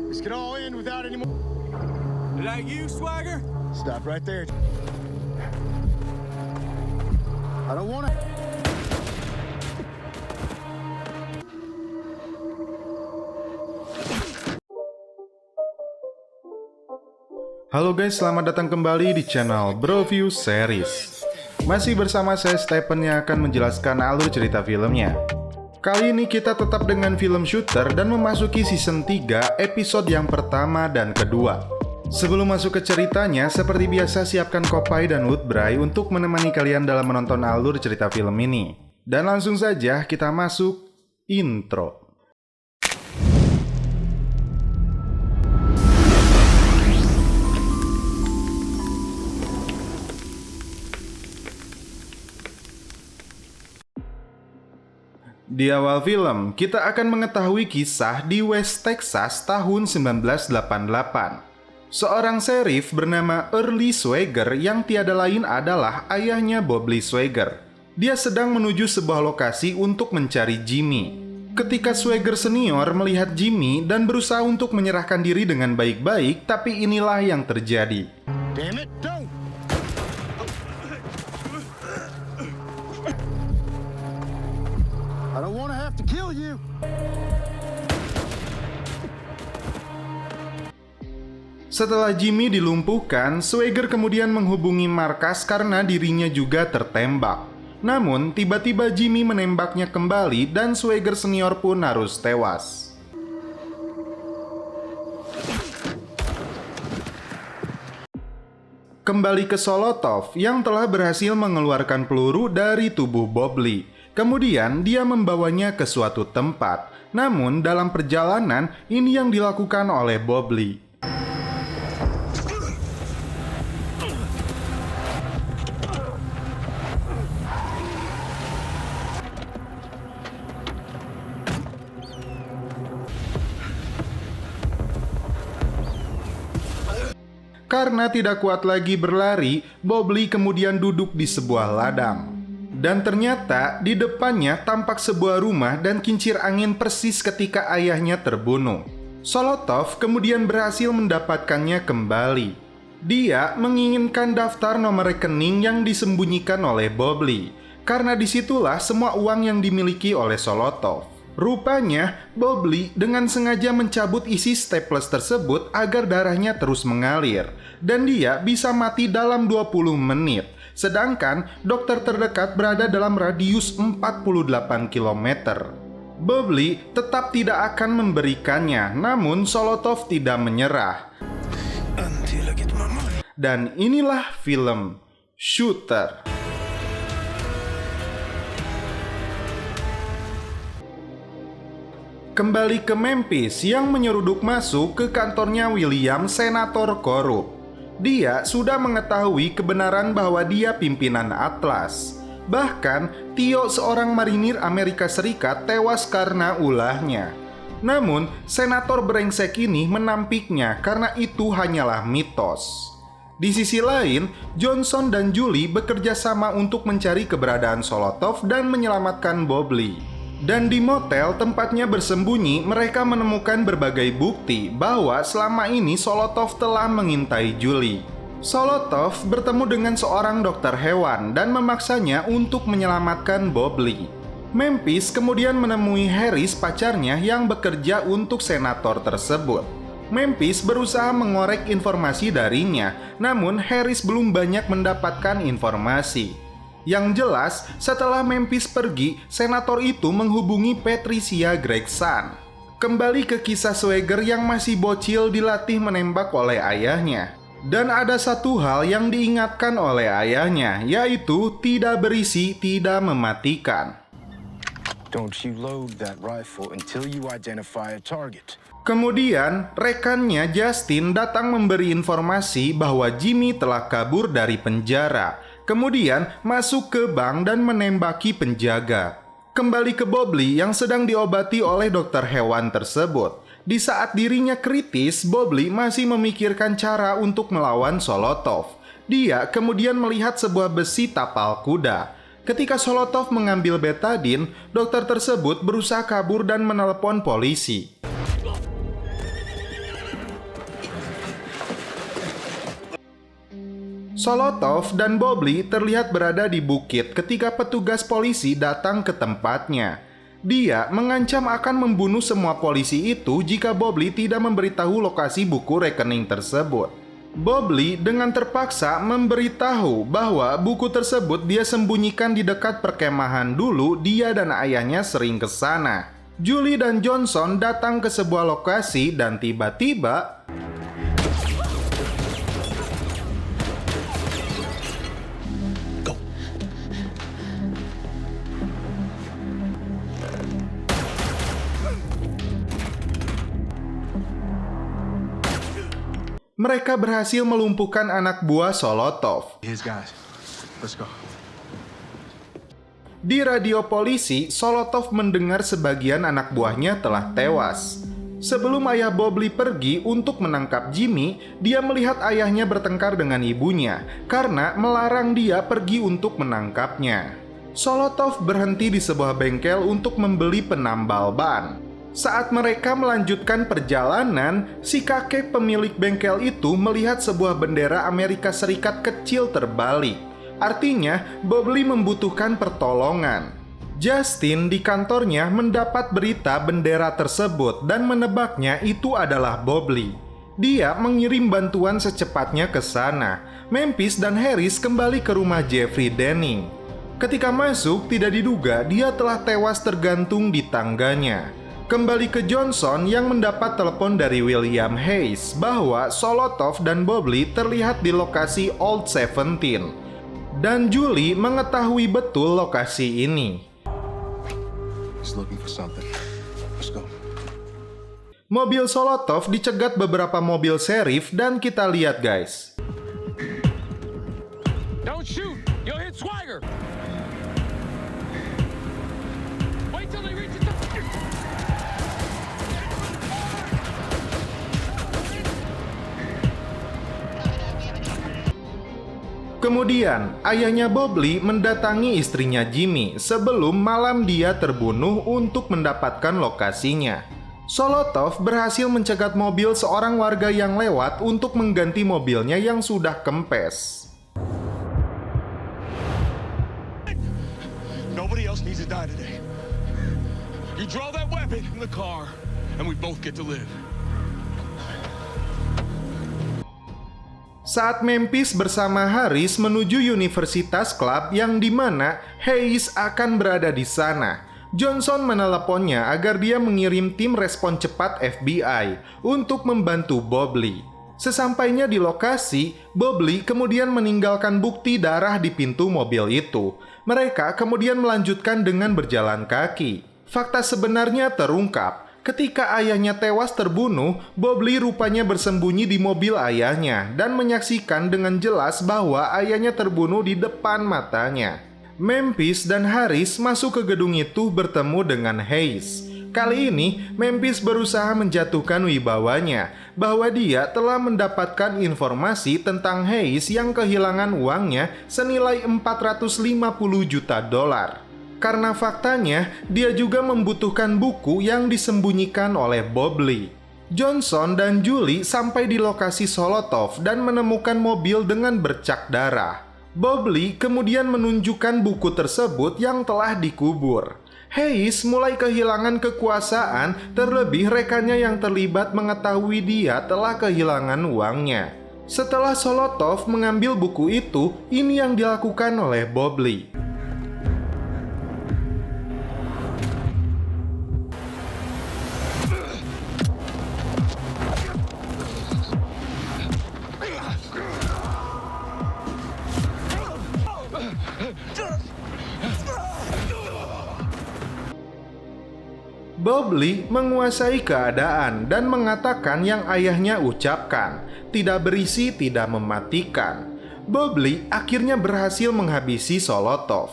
This could all end without any more. Is that you, Swagger? Stop right there. I don't want to. Halo guys, selamat datang kembali di channel Broview Series. Masih bersama saya Stephen yang akan menjelaskan alur cerita filmnya. Kali ini kita tetap dengan film Shooter dan memasuki season 3 episode yang pertama dan kedua. Sebelum masuk ke ceritanya, seperti biasa siapkan kopai dan woodbray untuk menemani kalian dalam menonton alur cerita film ini. Dan langsung saja kita masuk intro. Di awal film, kita akan mengetahui kisah di West Texas tahun 1988. Seorang sheriff bernama Early Swagger yang tiada lain adalah ayahnya Bobby Swagger. Dia sedang menuju sebuah lokasi untuk mencari Jimmy. Ketika Swagger senior melihat Jimmy dan berusaha untuk menyerahkan diri dengan baik-baik, tapi inilah yang terjadi. Damn it, don't! I don't want to have to kill you. Setelah Jimmy dilumpuhkan, Swagger kemudian menghubungi markas karena dirinya juga tertembak. Namun, tiba-tiba Jimmy menembaknya kembali dan Swagger senior pun harus tewas. Kembali ke Solotov yang telah berhasil mengeluarkan peluru dari tubuh Bobby. Kemudian dia membawanya ke suatu tempat. Namun dalam perjalanan ini yang dilakukan oleh Bobby. Karena tidak kuat lagi berlari, Bobby kemudian duduk di sebuah ladang. Dan ternyata di depannya tampak sebuah rumah dan kincir angin persis ketika ayahnya terbunuh. Solotov kemudian berhasil mendapatkannya kembali. Dia menginginkan daftar nomor rekening yang disembunyikan oleh Bobby, karena disitulah semua uang yang dimiliki oleh Solotov. Rupanya, Bobby dengan sengaja mencabut isi staples tersebut agar darahnya terus mengalir, dan dia bisa mati dalam 20 menit. Sedangkan dokter terdekat berada dalam radius 48 km. Bobby tetap tidak akan memberikannya, namun Solotov tidak menyerah. Dan inilah film Shooter. Kembali ke Memphis yang menyeruduk masuk ke kantornya William, senator korup. Dia sudah mengetahui kebenaran bahwa dia pimpinan Atlas. Bahkan, Theo seorang marinir Amerika Serikat tewas karena ulahnya. Namun, senator brengsek ini menampiknya karena itu hanyalah mitos. Di sisi lain, Johnson dan Julie bekerja sama untuk mencari keberadaan Solotov dan menyelamatkan Bobby. Dan di motel tempatnya bersembunyi, mereka menemukan berbagai bukti bahwa selama ini Solotov telah mengintai Julie. Solotov bertemu dengan seorang dokter hewan dan memaksanya untuk menyelamatkan Bobby. Memphis kemudian menemui Harris, pacarnya yang bekerja untuk senator tersebut. Memphis berusaha mengorek informasi darinya, namun Harris belum banyak mendapatkan informasi. Yang jelas, setelah Memphis pergi, senator itu menghubungi Patricia Gregson. Kembali ke kisah Swagger yang masih bocil dilatih menembak oleh ayahnya. Dan ada satu hal yang diingatkan oleh ayahnya, yaitu tidak berisi, tidak mematikan. Don't you load that rifle until you identify a target. Kemudian, rekannya Justin datang memberi informasi bahwa Jimmy telah kabur dari penjara. Kemudian masuk ke bank dan menembaki penjaga. Kembali ke Bobby yang sedang diobati oleh dokter hewan tersebut. Di saat dirinya kritis, Bobby masih memikirkan cara untuk melawan Solotov. Dia kemudian melihat sebuah besi tapal kuda. Ketika Solotov mengambil betadine, dokter tersebut berusaha kabur dan menelepon polisi. Solotov dan Bobley terlihat berada di bukit ketika petugas polisi datang ke tempatnya. Dia mengancam akan membunuh semua polisi itu jika Bobley tidak memberitahu lokasi buku rekening tersebut. Bobley dengan terpaksa memberitahu bahwa buku tersebut dia sembunyikan di dekat perkemahan dulu dia dan ayahnya sering ke sana. Julie dan Johnson datang ke sebuah lokasi dan tiba-tiba mereka berhasil melumpuhkan anak buah Solotov. Here's guys. Let's go. Di radio polisi, Solotov mendengar sebagian anak buahnya telah tewas. Sebelum ayah Bobley pergi untuk menangkap Jimmy, dia melihat ayahnya bertengkar dengan ibunya karena melarang dia pergi untuk menangkapnya. Solotov berhenti di sebuah bengkel untuk membeli penambal ban. Saat mereka melanjutkan perjalanan, si kakek pemilik bengkel itu melihat sebuah bendera Amerika Serikat kecil terbalik. Artinya, Bobley membutuhkan pertolongan. Justin di kantornya mendapat berita bendera tersebut dan menebaknya itu adalah Bobley. Dia mengirim bantuan secepatnya ke sana. Memphis dan Harris kembali ke rumah Jeffrey Denning. Ketika masuk, tidak diduga dia telah tewas tergantung di tangganya. Kembali ke Johnson yang mendapat telepon dari William Hayes bahwa Solotov dan Bobley terlihat di lokasi Old 17. Dan Julie mengetahui betul lokasi ini. He's looking for something. Let's go. Mobil Solotov dicegat beberapa mobil sheriff dan kita lihat guys. Don't shoot! You'll hit Swagger! Wait till they reach the top! Kemudian, ayahnya Bobley mendatangi istrinya Jimmy sebelum malam dia terbunuh untuk mendapatkan lokasinya. Solotov berhasil mencegat mobil seorang warga yang lewat untuk mengganti mobilnya yang sudah kempes. Nobody else needs to die today. You draw that weapon in the car, and we both get to live. Saat Memphis bersama Harris menuju Universitas Club yang dimana Hayes akan berada di sana, Johnson meneleponnya agar dia mengirim tim respon cepat FBI untuk membantu Bobley. Sesampainya di lokasi, Bobley kemudian meninggalkan bukti darah di pintu mobil itu. Mereka kemudian melanjutkan dengan berjalan kaki. Fakta sebenarnya terungkap. Ketika ayahnya tewas terbunuh, Bobley rupanya bersembunyi di mobil ayahnya dan menyaksikan dengan jelas bahwa ayahnya terbunuh di depan matanya. Memphis dan Harris masuk ke gedung itu bertemu dengan Hayes. Kali ini, Memphis berusaha menjatuhkan wibawanya bahwa dia telah mendapatkan informasi tentang Hayes yang kehilangan uangnya senilai 450 juta dolar. Karena faktanya, dia juga membutuhkan buku yang disembunyikan oleh Bobley. Johnson dan Julie sampai di lokasi Solotov dan menemukan mobil dengan bercak darah. Bobley kemudian menunjukkan buku tersebut yang telah dikubur. Hayes mulai kehilangan kekuasaan, terlebih rekannya yang terlibat mengetahui dia telah kehilangan uangnya. Setelah Solotov mengambil buku itu, ini yang dilakukan oleh Bobley. Bobley menguasai keadaan dan mengatakan yang ayahnya ucapkan, tidak berisi, tidak mematikan. Bobley akhirnya berhasil menghabisi Solotov.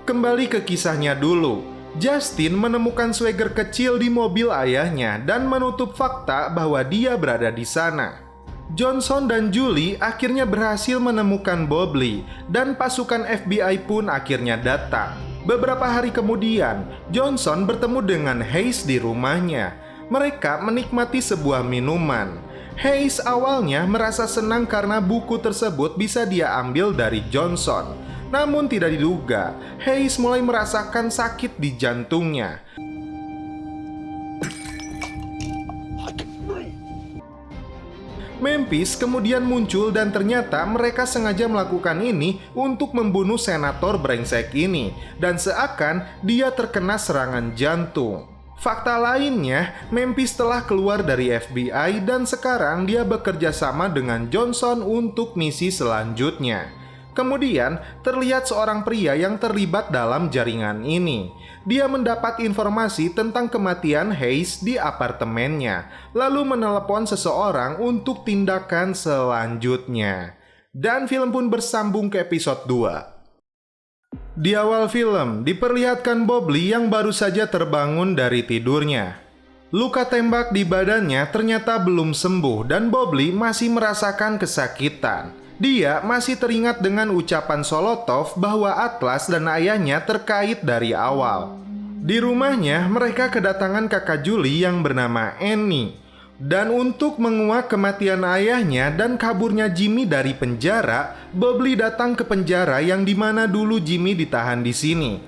Kembali ke kisahnya dulu. Justin menemukan Swagger kecil di mobil ayahnya dan menutup fakta bahwa dia berada di sana. Johnson dan Julie akhirnya berhasil menemukan Bobley dan pasukan FBI pun akhirnya datang. Beberapa hari kemudian, Johnson bertemu dengan Hayes di rumahnya. Mereka menikmati sebuah minuman. Hayes awalnya merasa senang karena buku tersebut bisa dia ambil dari Johnson. Namun tidak diduga, Hayes mulai merasakan sakit di jantungnya. Memphis kemudian muncul dan ternyata mereka sengaja melakukan ini untuk membunuh senator brengsek ini dan seakan dia terkena serangan jantung. Fakta lainnya, Memphis telah keluar dari FBI dan sekarang dia bekerja sama dengan Johnson untuk misi selanjutnya. Kemudian, terlihat seorang pria yang terlibat dalam jaringan ini. Dia mendapat informasi tentang kematian Hayes di apartemennya, lalu menelepon seseorang untuk tindakan selanjutnya. Dan film pun bersambung ke episode 2. Di awal film, diperlihatkan Bobley yang baru saja terbangun dari tidurnya. Luka tembak di badannya ternyata belum sembuh dan Bobley masih merasakan kesakitan. Dia masih teringat dengan ucapan Solotov bahwa Atlas dan ayahnya terkait dari awal. Di rumahnya, mereka kedatangan kakak Julie yang bernama Annie. Dan untuk menguak kematian ayahnya dan kaburnya Jimmy dari penjara, Bobley datang ke penjara yang dimana dulu Jimmy ditahan di sini.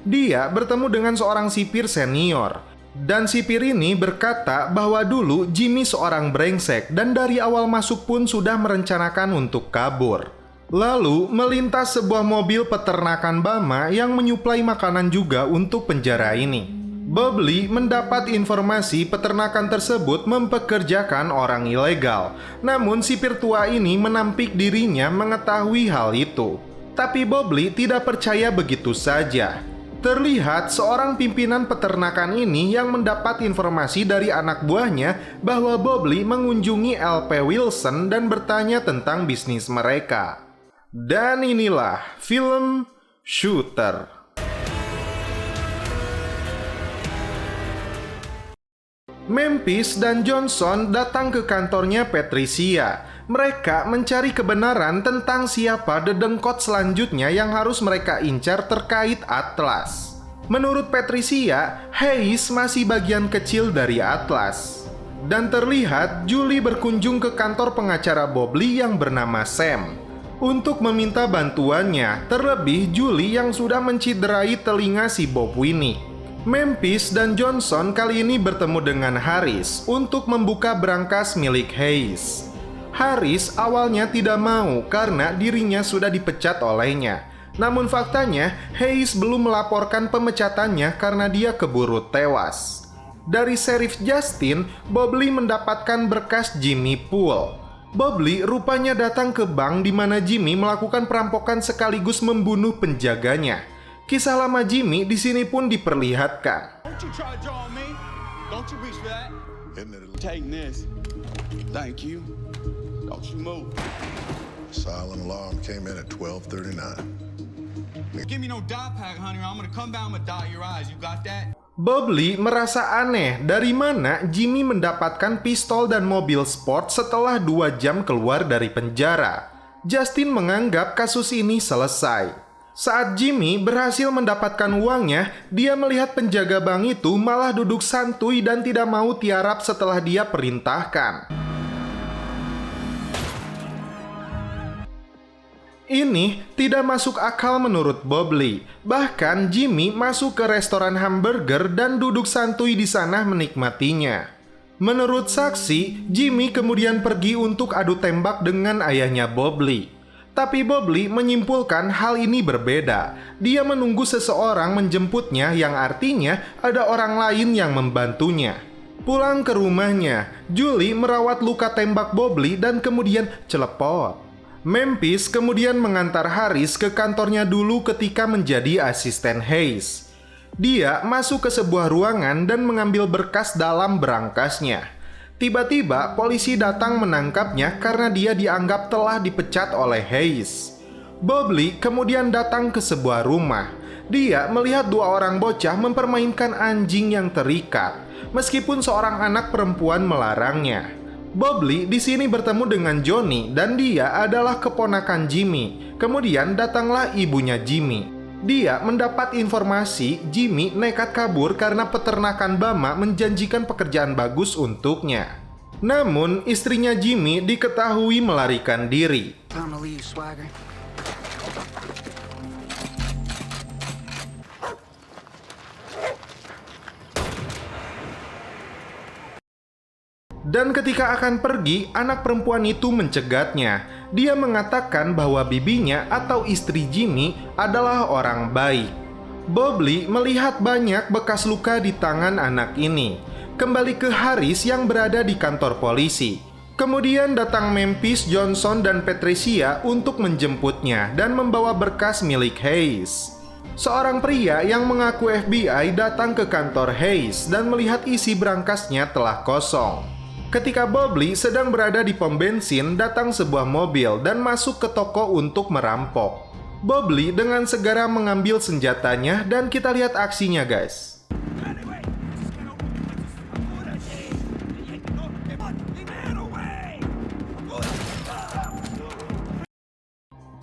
Dia bertemu dengan seorang sipir senior. Dan sipir ini berkata bahwa dulu Jimmy seorang brengsek dan dari awal masuk pun sudah merencanakan untuk kabur. Lalu melintas sebuah mobil peternakan Bama yang menyuplai makanan juga untuk penjara ini. Bobley mendapat informasi peternakan tersebut mempekerjakan orang ilegal. Namun sipir tua ini menampik dirinya mengetahui hal itu. Tapi Bobley tidak percaya begitu saja. Terlihat seorang pimpinan peternakan ini yang mendapat informasi dari anak buahnya bahwa Bobley mengunjungi LP Wilson dan bertanya tentang bisnis mereka. Dan inilah film Shooter. Memphis dan Johnson datang ke kantornya Patricia. Mereka mencari kebenaran tentang siapa dedengkot selanjutnya yang harus mereka incar terkait Atlas. Menurut Patricia, Hayes masih bagian kecil dari Atlas. Dan terlihat Julie berkunjung ke kantor pengacara Bobley yang bernama Sam untuk meminta bantuannya, terlebih Julie yang sudah menciderai telinga si Bob Winnie. Memphis dan Johnson kali ini bertemu dengan Harris untuk membuka brankas milik Hayes. Harris awalnya tidak mau karena dirinya sudah dipecat olehnya. Namun faktanya, Hayes belum melaporkan pemecatannya karena dia keburu tewas. Dari Sheriff Justin, Bobley mendapatkan berkas Jimmy Poole. Bobley rupanya datang ke bank di mana Jimmy melakukan perampokan sekaligus membunuh penjaganya. Kisah lama Jimmy di sini pun diperlihatkan. Don't you try to draw me? Don't you reach for that? Take this. Thank you. Don't you move. Silent alarm came in at 12:39. Give me no dye pack, honey, or I'm gonna come down and dye your eyes. You got that? Bobley merasa aneh dari mana Jimmy mendapatkan pistol dan mobil sport setelah 2 jam keluar dari penjara. Justin menganggap kasus ini selesai. Saat Jimmy berhasil mendapatkan uangnya, dia melihat penjaga bank itu malah duduk santuy dan tidak mau tiarap setelah dia perintahkan. Ini tidak masuk akal menurut Bobley. Bahkan Jimmy masuk ke restoran hamburger dan duduk santuy di sana menikmatinya. Menurut saksi, Jimmy kemudian pergi untuk adu tembak dengan ayahnya Bobley. Tapi Bobley menyimpulkan hal ini berbeda. Dia menunggu seseorang menjemputnya yang artinya ada orang lain yang membantunya. Pulang ke rumahnya, Julie merawat luka tembak Bobley dan kemudian celepot. Memphis kemudian mengantar Harris ke kantornya dulu ketika menjadi asisten Hayes. Dia masuk ke sebuah ruangan dan mengambil berkas dalam berangkasnya. Tiba-tiba polisi datang menangkapnya karena dia dianggap telah dipecat oleh Hayes. Bobley kemudian datang ke sebuah rumah. Dia melihat 2 orang bocah mempermainkan anjing yang terikat, meskipun seorang anak perempuan melarangnya. Bobley di sini bertemu dengan Johnny dan dia adalah keponakan Jimmy. Kemudian datanglah ibunya Jimmy. Dia mendapat informasi Jimmy nekat kabur karena peternakan Bama menjanjikan pekerjaan bagus untuknya. Namun, istrinya Jimmy diketahui melarikan diri. Time to leave, Swagger. Dan ketika akan pergi, anak perempuan itu mencegatnya. Dia mengatakan bahwa bibinya atau istri Jimmy adalah orang baik. Bobley melihat banyak bekas luka di tangan anak ini. Kembali ke Harris yang berada di kantor polisi. Kemudian datang Memphis, Johnson, dan Patricia untuk menjemputnya dan membawa berkas milik Hayes. Seorang pria yang mengaku FBI datang ke kantor Hayes dan melihat isi berangkasnya telah kosong. Ketika Bobley sedang berada di pom bensin, datang sebuah mobil dan masuk ke toko untuk merampok. Bobley dengan segera mengambil senjatanya dan kita lihat aksinya, guys.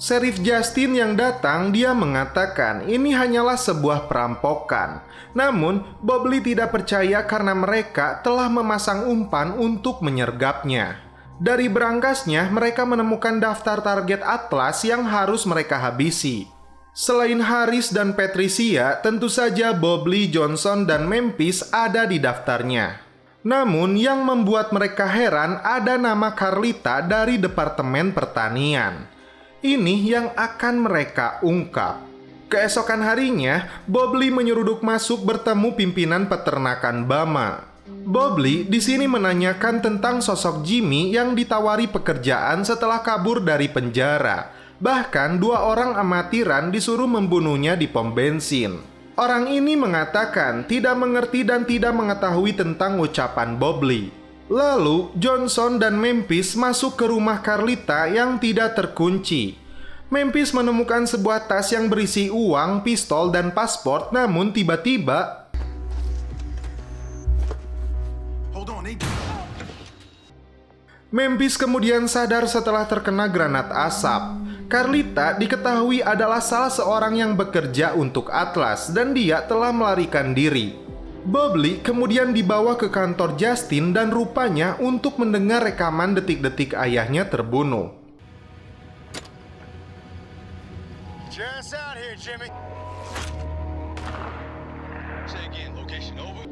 Sheriff Justin yang datang, dia mengatakan ini hanyalah sebuah perampokan. Namun, Bobley tidak percaya karena mereka telah memasang umpan untuk menyergapnya. Dari berangkasnya, mereka menemukan daftar target Atlas yang harus mereka habisi. Selain Harris dan Patricia, tentu saja Bobley, Johnson, dan Memphis ada di daftarnya. Namun, yang membuat mereka heran ada nama Carlita dari Departemen Pertanian. Ini yang akan mereka ungkap. Keesokan harinya, Bobley menyeruduk masuk bertemu pimpinan peternakan Bama. Bobley di sini menanyakan tentang sosok Jimmy yang ditawari pekerjaan setelah kabur dari penjara. Bahkan 2 orang amatiran disuruh membunuhnya di pom bensin. Orang ini mengatakan tidak mengerti dan tidak mengetahui tentang ucapan Bobley. Lalu, Johnson dan Memphis masuk ke rumah Carlita yang tidak terkunci. Memphis menemukan sebuah tas yang berisi uang, pistol, dan paspor, namun tiba-tiba Memphis kemudian sadar setelah terkena granat asap. Carlita diketahui adalah salah seorang yang bekerja untuk Atlas dan dia telah melarikan diri. Bobley kemudian dibawa ke kantor Justin dan rupanya untuk mendengar rekaman detik-detik ayahnya terbunuh. Just out here, Jimmy. Say again, location over.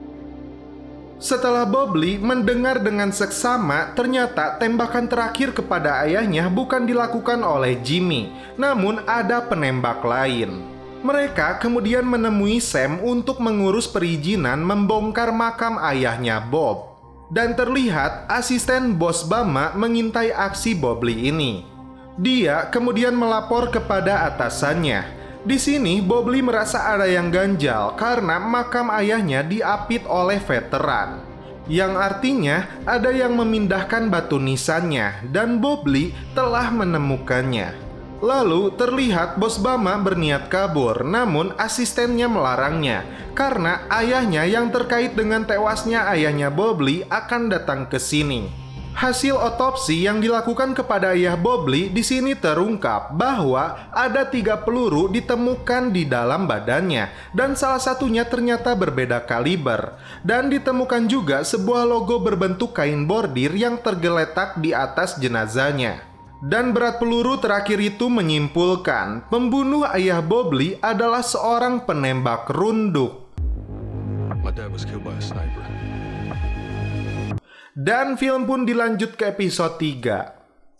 Setelah Bobley mendengar dengan seksama, ternyata tembakan terakhir kepada ayahnya bukan dilakukan oleh Jimmy, namun ada penembak lain. Mereka kemudian menemui Sam untuk mengurus perizinan membongkar makam ayahnya Bob. Dan terlihat asisten bos Bama mengintai aksi Bobley ini. Dia kemudian melapor kepada atasannya. Di sini Bobley merasa ada yang ganjal karena makam ayahnya diapit oleh veteran. Yang artinya ada yang memindahkan batu nisannya dan Bobley telah menemukannya. Lalu terlihat bos Bama berniat kabur, namun asistennya melarangnya karena ayahnya yang terkait dengan tewasnya ayahnya Bobley akan datang ke sini. Hasil otopsi yang dilakukan kepada ayah Bobley di sini terungkap bahwa ada 3 peluru ditemukan di dalam badannya dan salah satunya ternyata berbeda kaliber. Dan ditemukan juga sebuah logo berbentuk kain bordir yang tergeletak di atas jenazahnya. Dan berat peluru terakhir itu menyimpulkan pembunuh ayah Bobley adalah seorang penembak runduk. My dad was killed by a sniper. Dan film pun dilanjut ke episode 3.